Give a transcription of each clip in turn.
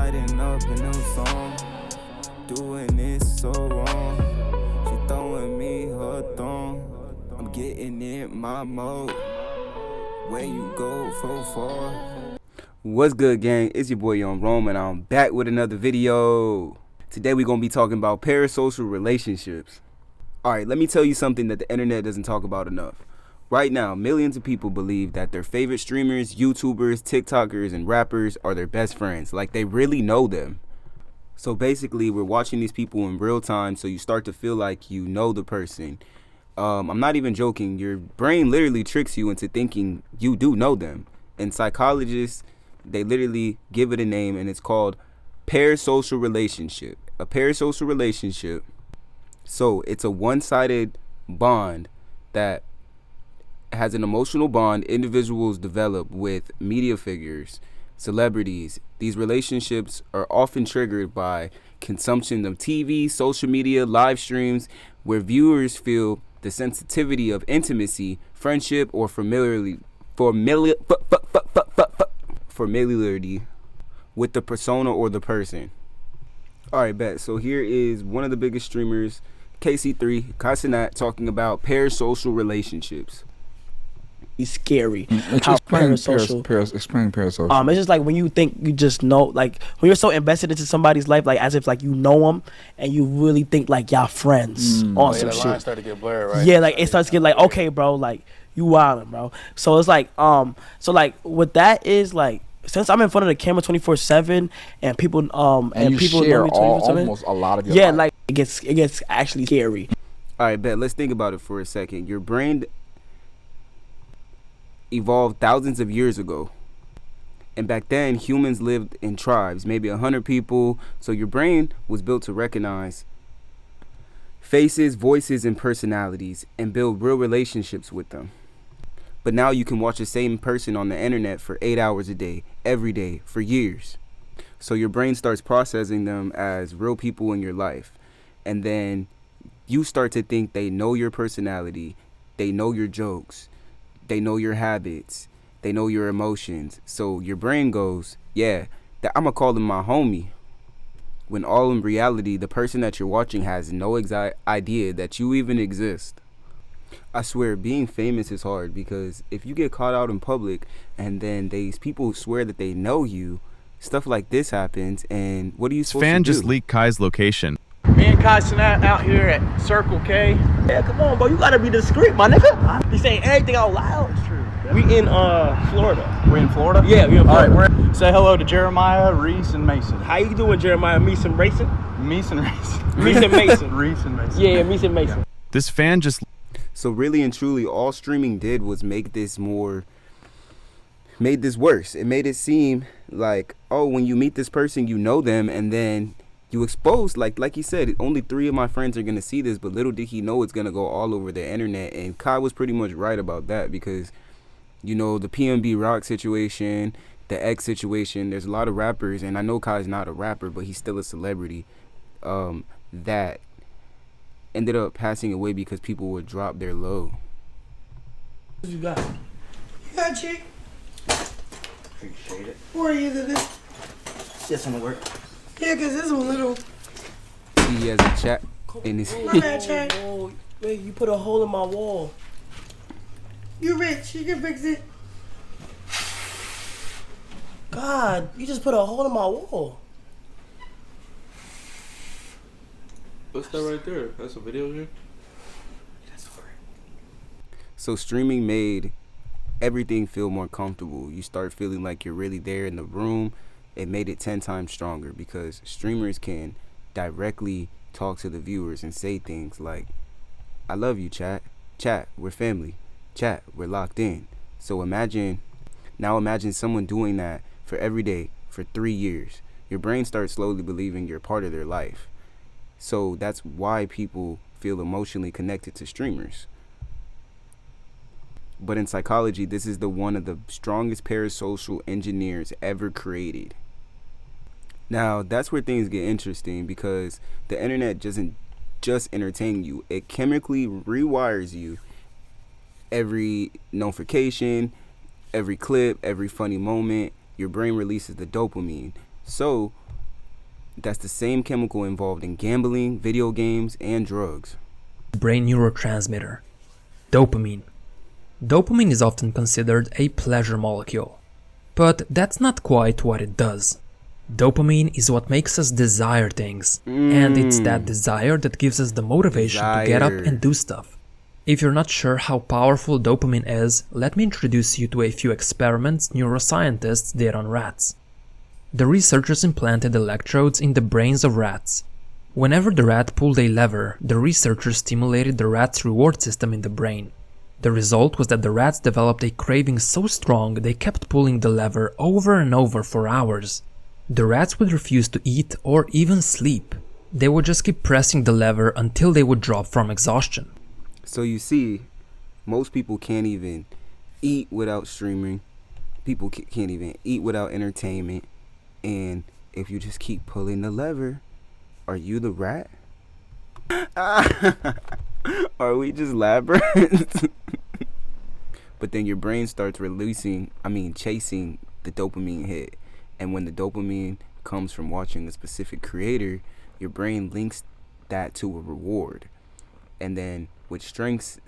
Lighting up a new song, doing this so wrong. She throwing me her thong, I'm getting in my mode. Where you go so far? What's good, gang? It's your boy Young Rome, and I'm back with another video. Today we're gonna be talking about parasocial relationships. Alright, let me tell you something that the internet doesn't talk about enough. Right now, millions of people believe that their favorite streamers, YouTubers, TikTokers, and rappers are their best friends. Like, they really know them. So basically, we're watching these people in real time, so you start to feel like you know the person. I'm not even joking. Your brain literally tricks you into thinking you do know them. And psychologists, they literally give it a name, and it's called parasocial relationship. A parasocial relationship. So it's a one-sided bond that has an emotional bond individuals develop with media figures, celebrities. These relationships are often triggered by consumption of TV, social media, live streams, where viewers feel the sensitivity of intimacy, friendship, or familiarity with the persona or the person. Alright, bet. So here is one of the biggest streamers, Kai Cenat, talking about parasocial relationships. Scary. Explain parasocial. It's just like when you think you just know, like when you're so invested into somebody's life, like as if like you know them and you really think like y'all friends on some shit. Lines start to get blurred, right? Yeah, like it starts to get like, okay, bro, like you wildin', bro. So it's like so like what that is like, since I'm in front of the camera 24/7 and people and people share almost a lot of your life. Like it gets actually scary. All right, bet. Let's think about it for a second. Your brain evolved thousands of years ago, and back then humans lived in tribes, maybe 100 people. So your brain was built to recognize faces, voices, and personalities and build real relationships with them. But now you can watch the same person on the internet for 8 hours a day, every day, for years. So your brain starts processing them as real people in your life, and then you start to think they know your personality, they know your jokes, they know your habits, they know your emotions. So your brain goes, yeah, I'm gonna call him my homie. When all in reality, the person that you're watching has no exact idea that you even exist. I swear, being famous is hard, because if you get caught out in public and then these people swear that they know you, stuff like this happens, and what are you supposed to do? Fan just leaked Kai's location. Me and Kai Cenat out here at Circle K. Yeah, come on, bro, you gotta be discreet, my nigga. You saying everything out loud. That's true. We in Florida. We're in Florida? Yeah, we in Florida. All right, say hello to Jeremiah, Reese, and Mason. How you doing, Jeremiah? Mason Mason? Mason Mason. Reese and Mason. Reese and Mason. Yeah, Mason Mason. This fan just... So really and truly, all streaming did was made this worse. It made it seem like, oh, when you meet this person, you know them, and then you expose, like he said, only 3 of my friends are gonna see this, but little did he know it's gonna go all over the internet. And Kai was pretty much right about that, because you know, the PNB Rock situation, the X situation, there's a lot of rappers, and I know Kai's not a rapper, but he's still a celebrity, that ended up passing away because people would drop their low. What you got? You got chick? Appreciate it. Where are you, Gaga? Just on the work. Yeah, because this one little. He has a chat in his... My bad, Chad. Oh, wait, you put a hole in my wall. You rich. You can fix it. God, you just put a hole in my wall. What's that right there? That's a video here? That's for it. So streaming made everything feel more comfortable. You start feeling like you're really there in the room. It made it 10 times stronger, because streamers can directly talk to the viewers and say things like, I love you, chat. Chat, we're family. Chat, we're locked in. So imagine someone doing that for every day for 3 years. Your brain starts slowly believing you're part of their life. So that's why people feel emotionally connected to streamers. But in psychology, this is one of the strongest parasocial engineers ever created. Now, that's where things get interesting, because the internet doesn't just entertain you. It chemically rewires you. Every notification, every clip, every funny moment, your brain releases the dopamine. So That's the same chemical involved in gambling, video games, and drugs. Brain neurotransmitter. Dopamine. Dopamine is often considered a pleasure molecule, but that's not quite what it does. Dopamine is what makes us desire things, and it's that desire that gives us the motivation to get up and do stuff. If you're not sure how powerful dopamine is, let me introduce you to a few experiments neuroscientists did on rats. The researchers implanted electrodes in the brains of rats. Whenever the rat pulled a lever, the researchers stimulated the rat's reward system in the brain. The result was that the rats developed a craving so strong they kept pulling the lever over and over for hours. The rats would refuse to eat or even sleep. They would just keep pressing the lever until they would drop from exhaustion. So you see, most people can't even eat without streaming. People can't even eat without entertainment. And if you just keep pulling the lever, are you the rat? Are we just labyrinths? But then your brain starts chasing the dopamine hit. And when the dopamine comes from watching a specific creator, your brain links that to a reward. And then which strengthens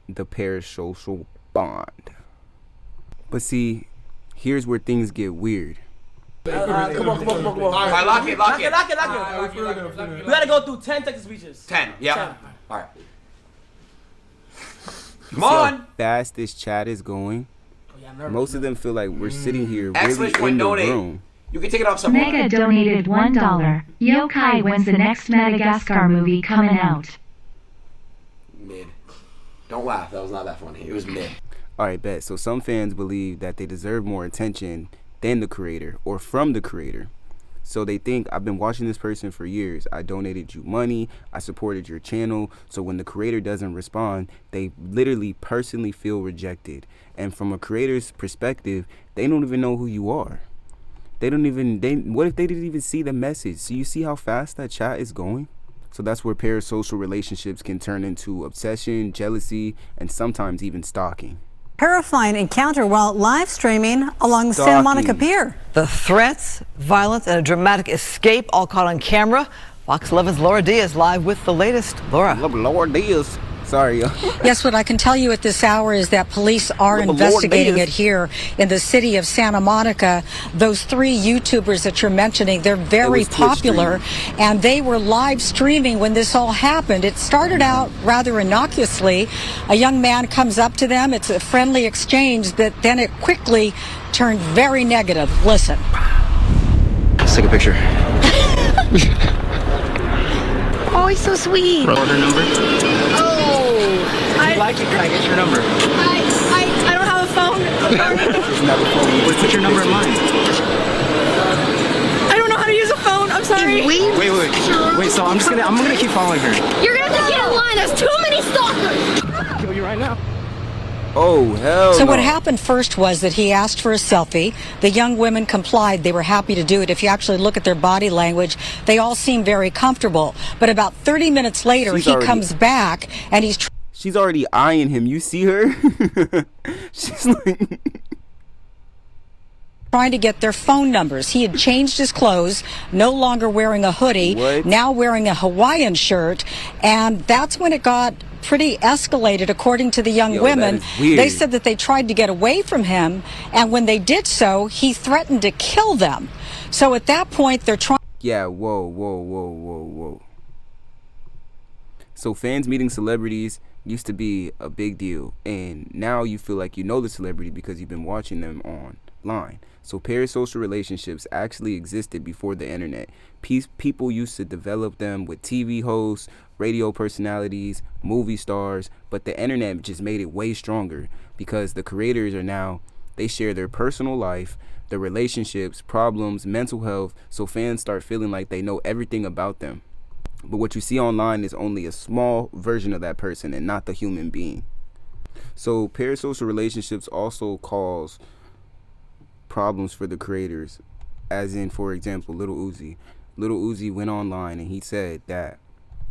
the parasocial bond. But see, here's where things get weird. Come on. All right, lock it. We gotta go through 10 Texas speeches. 10, yeah. 10. All right. Come on! How fast this chat is going. Most of them feel like we're sitting here really in the room. You can take it off somewhere. Mega donated $1. Yo Kai, when's the next Madagascar movie coming out? Mid. Don't laugh. That was not that funny. It was mid. Alright, bet. So some fans believe that they deserve more attention than the creator or from the creator. So they think, I've been watching this person for years. I donated you money. I supported your channel. So when the creator doesn't respond, they literally personally feel rejected. And from a creator's perspective, they don't even know who you are. What if they didn't even see the message? So you see how fast that chat is going? So that's where parasocial relationships can turn into obsession, jealousy, and sometimes even stalking. Terrifying encounter while live streaming along the Santa Monica Pier. The threats, violence, and a dramatic escape all caught on camera. Fox 11's Laura Diaz live with the latest. Laura. Laura Diaz. Sorry. Yes, what I can tell you at this hour is that police are investigating it here in the city of Santa Monica. Those 3 YouTubers that you're mentioning, they're very popular, and they were live streaming when this all happened. It started out rather innocuously. A young man comes up to them. It's a friendly exchange, but then it quickly turned very negative. Listen. Let's take a picture. Oh, he's so sweet. Order number? I like it. Can I get your number? I don't have a phone. Put your number in mine. I don't know how to use a phone. I'm sorry. Wait. So I'm gonna keep following her. You're gonna have to get in line. There's too many stalkers. I'll kill you right now. Oh, hell So no. what happened first was that he asked for a selfie. The young women complied. They were happy to do it. If you actually look at their body language, they all seem very comfortable. But about 30 minutes later, he comes back and she's already eyeing him. You see her? She's like trying to get their phone numbers. He had changed his clothes, no longer wearing a hoodie, now wearing a Hawaiian shirt, and that's when it got pretty escalated, according to the young women. They said that they tried to get away from him, and when they did so, he threatened to kill them. So at that point, they're trying... Yeah, whoa. So fans meeting celebrities used to be a big deal, and now you feel like you know the celebrity because you've been watching them online. So parasocial relationships actually existed before the internet. People used to develop them with TV hosts, radio personalities, movie stars, but the internet just made it way stronger because the creators are now, they share their personal life, their relationships, problems, mental health, so fans start feeling like they know everything about them. But what you see online is only a small version of that person and not the human being. So parasocial relationships also cause problems for the creators, as in, for example, Lil Uzi went online and he said that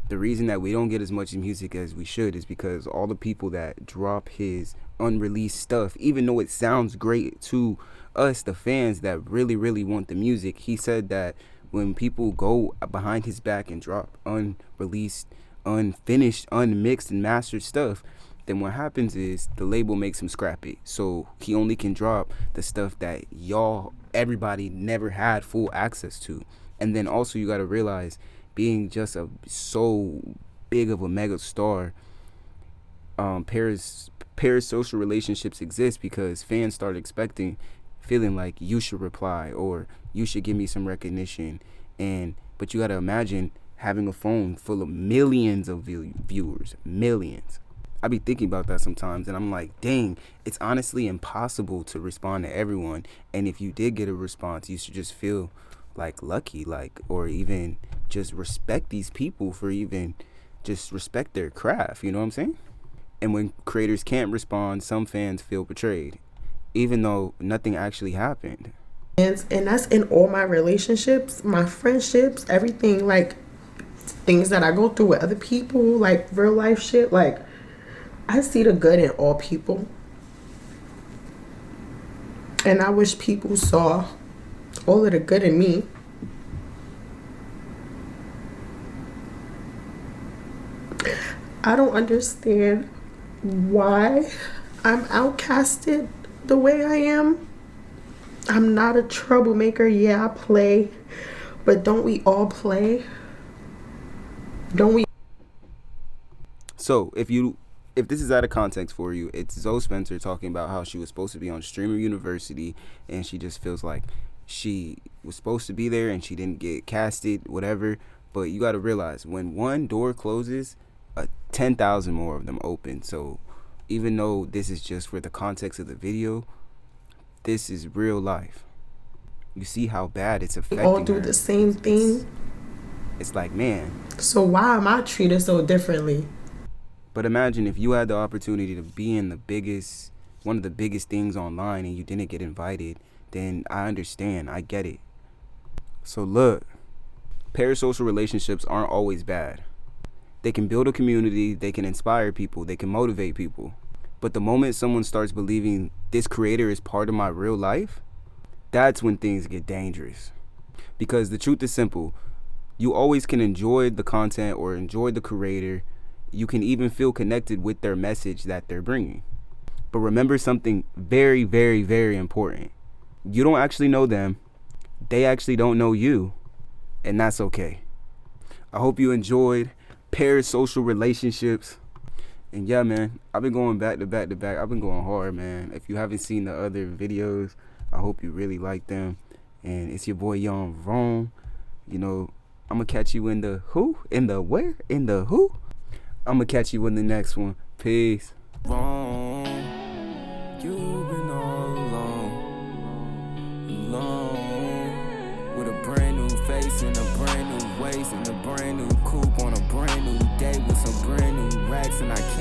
The reason that we don't get as much music as we should is because all the people that drop his unreleased stuff, even though it sounds great to us, the fans that really, really want the music, he said that when people go behind his back and drop unreleased, unfinished, unmixed, and mastered stuff, then what happens is the label makes him scrap it. So he only can drop the stuff that everybody never had full access to. And then also you got to realize, being just so big of a mega star, parasocial relationships exist because fans start feeling like you should reply or you should give me some recognition. But you got to imagine having a phone full of millions of viewers, millions. I be thinking about that sometimes, and I'm like, dang, it's honestly impossible to respond to everyone. And if you did get a response, you should just feel like lucky, or even just respect these people for even just respect their craft, you know what I'm saying? And when creators can't respond, some fans feel betrayed, even though nothing actually happened. And that's in all my relationships, my friendships, everything, like things that I go through with other people, like real life shit. Like, I see the good in all people. And I wish people saw all of the good in me. I don't understand why I'm outcasted the way I am. I'm not a troublemaker. Yeah, I play. But don't we all play? Don't we? So if this is out of context for you, it's Zoe Spencer talking about how she was supposed to be on Streamer University and she just feels like she was supposed to be there and she didn't get casted, whatever. But you got to realize, when one door closes, 10,000 more of them open. So even though this is just for the context of the video, this is real life. You see how bad it's affecting all do her. The same thing. It's like, man. So why am I treated so differently? But imagine if you had the opportunity to be in one of the biggest things online and you didn't get invited, then I understand. I get it. So look, parasocial relationships aren't always bad. They can build a community, they can inspire people, they can motivate people. But the moment someone starts believing this creator is part of my real life, that's when things get dangerous. Because the truth is simple. You always can enjoy the content or enjoy the creator. You can even feel connected with their message that they're bringing. But remember something very, very, very important. You don't actually know them. They actually don't know you. And that's okay. I hope you enjoyed parasocial relationships. And yeah, man, I've been going back to back to back. I've been going hard, man. If you haven't seen the other videos, I hope you really like them. And it's your boy Young Rome. You know, I'm going to catch you in the who? In the where? In the who? I'm going to catch you in the next one. Peace. Wrong. You've been all alone. With a brand new face and a brand new waist and a brand new coupe on a brand new day with some brand new racks, and I can't